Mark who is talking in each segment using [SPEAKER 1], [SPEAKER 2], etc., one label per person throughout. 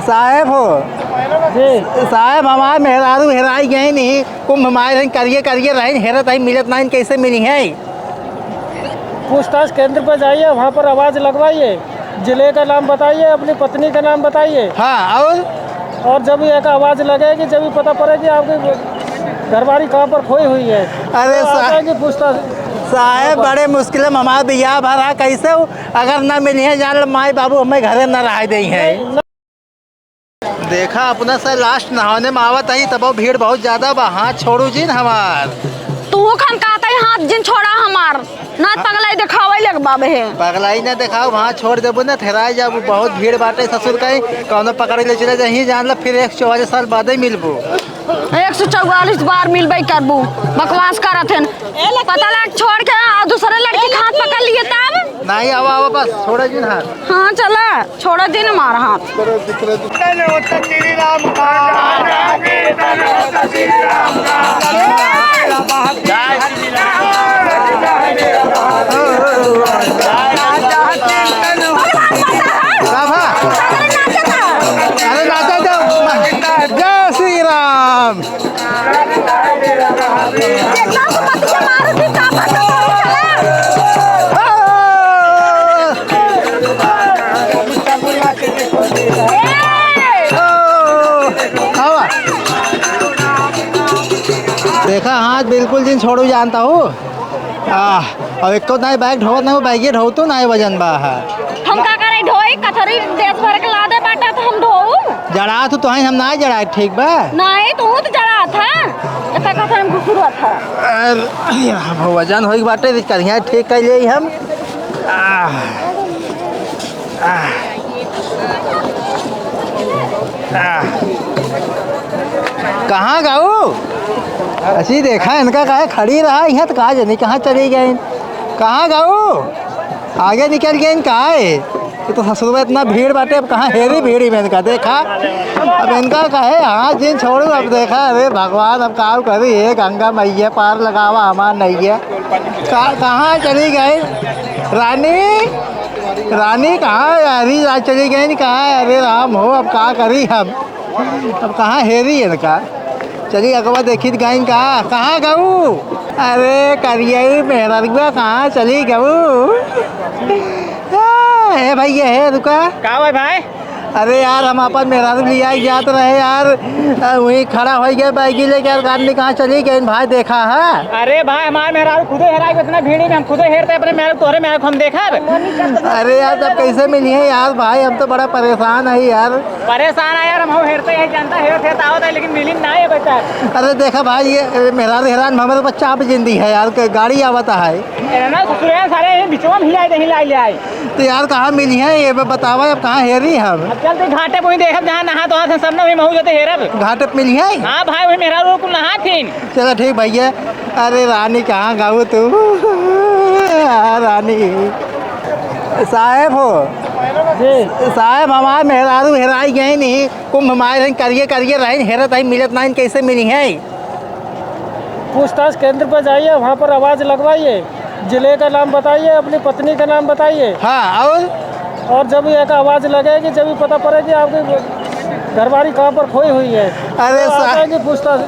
[SPEAKER 1] साहेब हो जी साहेब, हमारे मेहरारू हेराई गए नहीं, कुंभ हमारे करिए करिए रहे हेरत आई मिलत नहीं, कैसे मिली है?
[SPEAKER 2] पूछताछ केंद्र पर जाइए, वहाँ पर आवाज़ लगवाइए, जिले का नाम बताइए, अपनी पत्नी का नाम बताइए।
[SPEAKER 1] हाँ,
[SPEAKER 2] और जब एक आवाज़ लगेगी जब भी पता पड़ेगी आपकी घरवाली कहाँ पर खोई हुई है।
[SPEAKER 1] अरे
[SPEAKER 2] तो पूछताछ
[SPEAKER 1] साहेब बड़े मुश्किल में हमारा बिया भरा, कैसे हो? अगर न मिली है जान माई बाबू हमें घरे न रह दी है। देखा अपना से लास्ट नहाने में आवत आई, तब भीड़ बहुत ज्यादा बा। हाथ छोड़ू जी हमार
[SPEAKER 3] तू खन कहता है हाथ जिन छोड़ा हमार ना पगलाई दिखावे लग बाबे है।
[SPEAKER 1] पगलाई ना दिखाओ, वहाँ छोड़ देबू ना थेराई जाबू, बहुत भीड़ बाटे ससुर कहीं कौनो पकड़ ले चले जाही, जान लो फिर 144 साल बाद ही मिलबू।
[SPEAKER 3] 144 बार मिलबे करबू, बकवास करत है। पता लग छोड़ के दूसरे लड़की के हाथ पकड़ लिए तब
[SPEAKER 1] नहीं आवा आवा बस छोड़ा जी हाथ।
[SPEAKER 3] हाँ चला छोड़ा दिन मार हाथ।
[SPEAKER 1] अरे नाचा जाओ, जय श्री राम। देखा हाथ बिल्कुल जिन छोड़ू जानता हूँ। अब एक तो नहीं बैग ढो नहीं बैगे ढो तो नहीं वजन बा है।
[SPEAKER 3] हम का करे ढोई कथरी देश भर के लादे बाटा तो हम ढोऊ
[SPEAKER 1] जड़ा तो हम ना जड़ा ठीक बा
[SPEAKER 3] नहीं तू तो जड़ा था इतना कथर हम घुसुआ था।
[SPEAKER 1] वजन होई बाटे करिया ठीक कर लिए हम। कहाँ गाऊ अच्छी देखा इनका कहा खड़ी रहा यहाँ तो कहा जानी कहाँ चली गए, कहाँ गाऊ आगे निकल गए इन कहा है? ये तो ससुर में इतना भीड़ बाटे, अब कहाँ हेरी भीड़ी में इनका देखा। अब इनका कहे हाँ जिन छोड़ू, अब देखा अरे भगवान अब काम करी है, गंगा मैया पार लगावा हमार नैया। कहाँ चली गई रानी? रानी कहाँ यारी चली गई कहाँ? अरे राम हो, अब कहाँ करी हम, अब कहाँ हेरी इनका। चलिए अगवा देखी गई कहाँ गऊ? अरे करिए मेहरा कहाँ चली गऊ? है भैया है रुका
[SPEAKER 2] का भाई?
[SPEAKER 1] अरे यार हम अपन मेहरारू लिया जात रहे यार, वहीं खड़ा हो गया बैगी लेके यार, गाड़ी कहाँ चली गई भाई देखा है?
[SPEAKER 2] अरे भाई हमारे मेहरारू खुदे हेरा के इतना भीड़ में हम खुदे हेरते अपने मेहरारू तोरे मेहरारू हम देखा।
[SPEAKER 1] अरे यार तब कैसे मिली है यार भाई, हम तो बड़ा परेशान है यार।
[SPEAKER 2] परेशान है यार, हम हेरते हैं जानता हेरते आवत है लेकिन मिली ना है बच्चा।
[SPEAKER 1] अरे देखा भाई ये मेहरारू हैरान, हमारे बच्चा आप जिंदी है यार, गाड़ी आवता है
[SPEAKER 2] ना सारे बिचवा में हिलाई
[SPEAKER 1] तो यार कहाँ मिली है ये बतावा, अब कहाँ हेरी हम?
[SPEAKER 2] चलते घाटे को ही देखब जहाँ नहा तो हाथ सब ने महू जाते हेरब।
[SPEAKER 1] घाटे पे मिली है?
[SPEAKER 2] हाँ भाई वही मेरा रोक नहा थी।
[SPEAKER 1] चलो ठीक भैया। अरे रानी कहाँ गाऊ तू? रानी साहेब हो जी साहेब, हमारे मेहरारू हेराई गए नहीं, कुंभ हमारे करिए करिए रहे हेरत आई मिलत नहीं, कैसे मिली है?
[SPEAKER 2] पूछताछ केंद्र पर जाइए, वहाँ पर आवाज़ लगवाइए, जिले का नाम बताइए, अपनी पत्नी का नाम बताइए।
[SPEAKER 1] हाँ
[SPEAKER 2] और जब एक आवाज़ लगेगी जब भी पता पड़ेगी आपकी घरवाली कहाँ पर खोई हुई है।
[SPEAKER 1] अरे
[SPEAKER 2] पूछताछ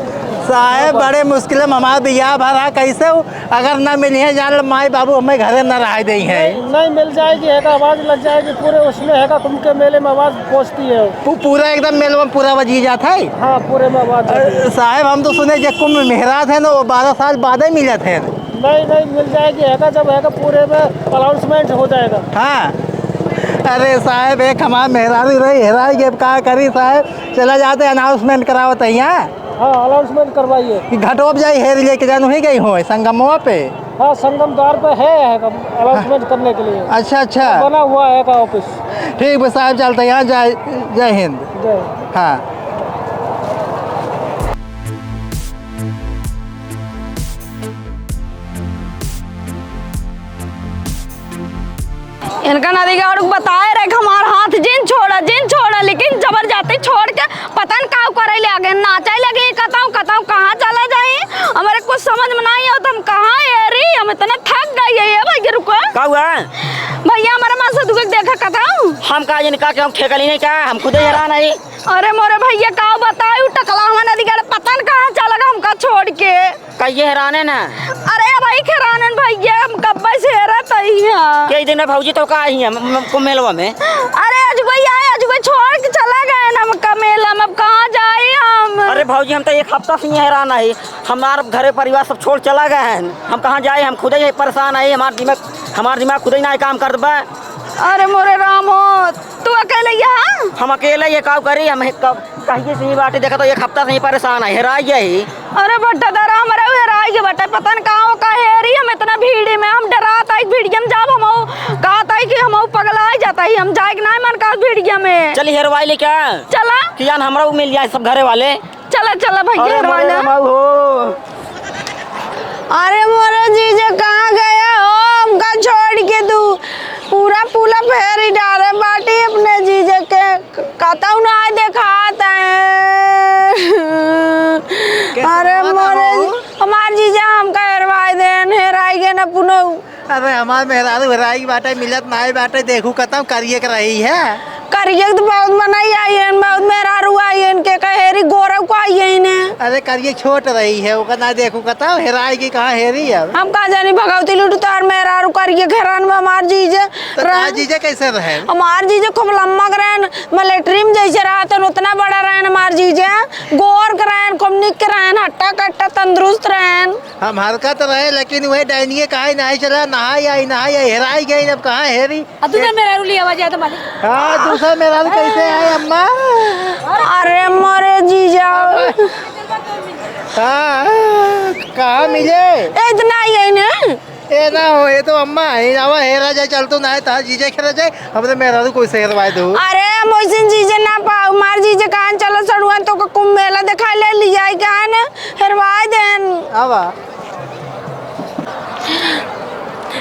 [SPEAKER 1] साहेब बड़े मुश्किल में हमारा बिया भरा, कैसे हो? अगर न मिली है जान लो माई बाबू हमें घरे न रह दी है।
[SPEAKER 2] नहीं मिल जाएगी, एक आवाज़ लग जाएगी पूरे उसमें है कुंभ के मेले में आवाज़ पहुँचती है
[SPEAKER 1] पूरा एकदम मेले में पूरा बजी जाता है।
[SPEAKER 2] हाँ पूरे में आवाज़।
[SPEAKER 1] साहेब हम तो सुने जब कुंभ मेहरा थे ना वो 12 साल बाद ही मिले थे।
[SPEAKER 2] नहीं मिल जाएगी, है जब है पूरे में अनाउंसमेंट हो जाएगा।
[SPEAKER 1] हाँ अरे साहब एक हमारा मेहरारू रही हेराई के का करी साहब, चला जाते अनाउंसमेंट करावत है यहाँ।
[SPEAKER 2] हाँ अनाउंसमेंट करवाइए
[SPEAKER 1] कि घटोप जाई हेर लेके जानू ही गई हो संगमवा पे।
[SPEAKER 2] हाँ संगम द्वार पे है अनाउंसमेंट करने के लिए।
[SPEAKER 1] अच्छा
[SPEAKER 2] बना हुआ है का ऑफिस।
[SPEAKER 1] ठीक है साहब चलते यहाँ जय हिंद। हाँ
[SPEAKER 3] इनका नदी का बताए रहे हमार हाथ जिन छोड़ा लेकिन जबरदस्ती छोड़ के पता न का करे ले आगे नाचे लगे कताऊ कहाँ चला जाए, हमारे कुछ समझ में नहीं हो तुम कहाँ है रे, हम इतना थक गई है भैया रुको
[SPEAKER 4] का हुआ
[SPEAKER 3] भैया हमारे माँ से दुख देखा कताऊ
[SPEAKER 4] हम का जिनका के हम ठेकली नहीं क्या हम खुद हैरान है।
[SPEAKER 3] अरे मोरे भैया का बताई टकला हमें नदी गए पता न कहाँ चला गया हमका छोड़ के।
[SPEAKER 4] कहिए हैरान है ना।
[SPEAKER 3] अरे भाई खरानन भैया हम कब्बे से रहता ही है।
[SPEAKER 4] कई दिन में भौजी तो का आई है कुमेलवा में।
[SPEAKER 3] अरे अजगोई आए अजगोई छोड़ के चला गए ना हम कमेला में अब कहाँ जाए हम।
[SPEAKER 4] अरे भौजी हम तो एक हफ्ता से हैरान है। हमारे घरे परिवार सब छोड़ चला गए हैं। हम कहाँ जाए हम खुद ही परेशान है। हमारा दिमाग खुद ही ना काम कर दबा।
[SPEAKER 3] अरे मोरे रामो तू अकेले यहाँ।
[SPEAKER 4] हम अकेले ये काम करी हम कहिए से बाटे देखा तो एक हफ्ता से ही परेशान है हेरा गई।
[SPEAKER 3] अरे बट्टा दरा हमारा हेराई के बट्टा पता न कहाँ का हेरी हम इतना भीड़ में हम डराता है भीड़िया में जाब हम कहता है कि हम पगला जाता है हम जाए ना मन का भीड़िया में।
[SPEAKER 4] चलिए हेरवाई ले क्या
[SPEAKER 3] चला
[SPEAKER 4] कि जान हमरा मिल जाए सब घरे वाले।
[SPEAKER 3] चला चला भैया हेरवाई ले।
[SPEAKER 5] अरे मोरे जीजा कहाँ गया हो हमका छोड़ के तू पूरा पूरा फेरी डाले बाटी अपने जीजा के कहता हूँ ना दिखाता है। अरे मोरे हमार जीजा हमका हेरवाई देन हेराई के न पुनो।
[SPEAKER 1] अरे हमारे मेहरारू हेराई बाटे मिलत ना बाटे देखू कतम करिए कर रही है।
[SPEAKER 5] करिए तो बहुत मनाई आई है बहुत मेहरारू आई है इनके कहेरी गौरव को आई है इन्हें।
[SPEAKER 1] अरे करिए छोट रही है वो ना देखू कतम हेराई की कहाँ हेरी है।
[SPEAKER 5] हम कहा जानी भगवती लुट तार मेहरारू करिए घेरान में हमार जीजे
[SPEAKER 1] जीजे कैसे रहे।
[SPEAKER 5] हमार जीजे खूब लम्बा रहन मिलिट्री में जैसे रहते उतना बड़ा रहन हमार जीजे गोर के रहन खूब निक रहन हट्टा कट्टा तंदुरुस्त रहन।
[SPEAKER 1] हम हरकत रहे लेकिन वही डायनिए कहा नहीं चला नहाई आई हेराई गई अब कहाँ हेरी।
[SPEAKER 3] दूसरा मेहरारू लिया आवाज आता मालिक।
[SPEAKER 1] हाँ दूसरा मेहरारू कैसे आए अम्मा।
[SPEAKER 5] अरे मोरे जीजा
[SPEAKER 1] हाँ कहाँ मिले
[SPEAKER 5] इतना ही है ना
[SPEAKER 1] ए ना हो ये तो अम्मा है ना हेरा जाए चल तो ना है तार जीजे खेरा जाए हमने मेहरारू कोई से हेरवाए दो।
[SPEAKER 5] अरे मोहसिन जीजे ना पाओ मार जीजे कहाँ चलो सड़ुआन तो कुंभ मेला दिखा ले लिया कहाँ ना हेरवाए देन।
[SPEAKER 1] आवा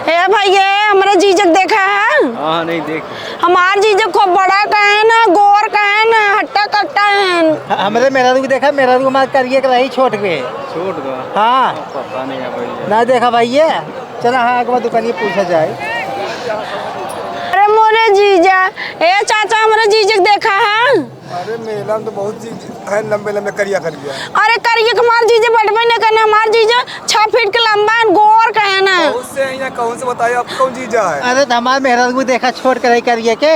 [SPEAKER 5] ए भैया हमारा जीजक देखा है।
[SPEAKER 2] हाँ नहीं देख
[SPEAKER 5] हमार जीजक खूब बड़ा कहन गोर कहन हट्टा कट्टा है।
[SPEAKER 1] हमारे मेहरारू को देखा मेहरारू हमारे करिए कर रही छोट के
[SPEAKER 2] छोड़ दो
[SPEAKER 1] हाँ
[SPEAKER 2] पता नहीं है भैया
[SPEAKER 1] ना देखा भैया चला हाँ एक बार दुकानिए पूछा जाए।
[SPEAKER 5] अरे मोरे जीजा ए चाचा हमारा जीजक देखा है।
[SPEAKER 6] अरे मेला में तो बहुत चीज है लंबे लंबे करिया करिया।
[SPEAKER 5] अरे करिए हमार जीजे बढ़वे न करना हमार जीजा 6 फीट के लंबा है गोर कहना।
[SPEAKER 6] उससे यहाँ कौन से बताइए आप कौन चीज है।
[SPEAKER 1] अरे तो हमारे मेहरारू को देखा छोड़ कर रही करिए के।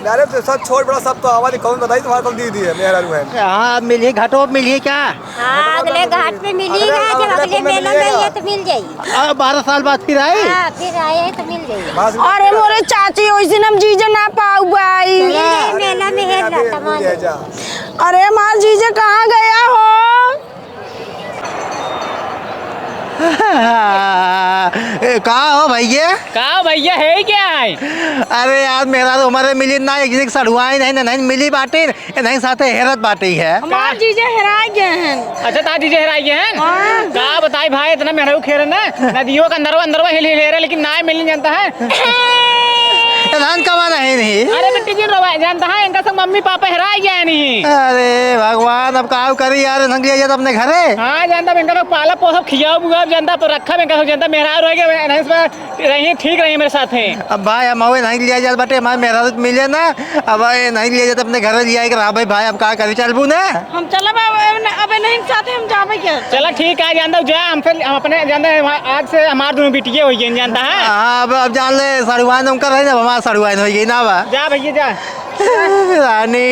[SPEAKER 6] अरे तो सब छोड़ बड़ा सब तो आवाज कौन बताई तुम्हारे कौन दी है मेहरारू है।
[SPEAKER 1] हाँ मिलिए घाटों मिलिए क्या।
[SPEAKER 7] हाँ अगले घाट पे मिली ना जब अगले मेला में ये तो मिल जाएगी।
[SPEAKER 1] 12 साल बाद फिर आई।
[SPEAKER 7] हाँ फिर आए हैं तो मिल जाएगी।
[SPEAKER 5] अरे मोरे चाची वैसे हम जीजा ना पाऊ भाई
[SPEAKER 7] मेला में है ना तमाम।
[SPEAKER 5] अरे हमार जीजा कहाँ गया हो।
[SPEAKER 1] कहा हो भैया
[SPEAKER 2] कहा भैया है क्या है।
[SPEAKER 1] अरे यार मेरा तो हमारे मिली ना एक सड़ुआई नहीं मिली बाटे नहीं साथे हेरत बाटे है।
[SPEAKER 5] हमार जीजा हेराए गए हैं।
[SPEAKER 2] अच्छा ता दीजिए हेराई गए हैं का बताई भाई इतना मेहरारू खेरे ना नदियों का अंदरवा हिल रहे लेकिन ना मिल जानता है।
[SPEAKER 1] धान कमाना है नहीं।
[SPEAKER 2] अरे बेटी जी जानता है इनका सब मम्मी पापा हेराई गया नहीं।
[SPEAKER 1] अरे भगवान अब का करी यार नंग लिया अपने घरे।
[SPEAKER 2] हाँ जानता इनका सब पाला पोसा खियाओ बुआ जानता पर रखा इनका सब जानता मेहरारू रही ठीक रही मेरे साथ है।
[SPEAKER 1] अब भाई हम नहीं लिया जाए बटे हमारे मेहरारू मिले ना अब नहीं लिया जाए अपने घर लिया कर भाई अब का करी चलबू ना
[SPEAKER 5] हम चला अब नहीं साथ हम जावे क्या।
[SPEAKER 2] चला ठीक है जानता जा हम अपने जानता आज से हमारे दोनों बिटिया हो गई जानता है।
[SPEAKER 1] हाँ अब जान ले सड़ुआन हम कर रहे ना हमारा सड़ुआन हो गई ना
[SPEAKER 2] जा भैया जा
[SPEAKER 1] रानी।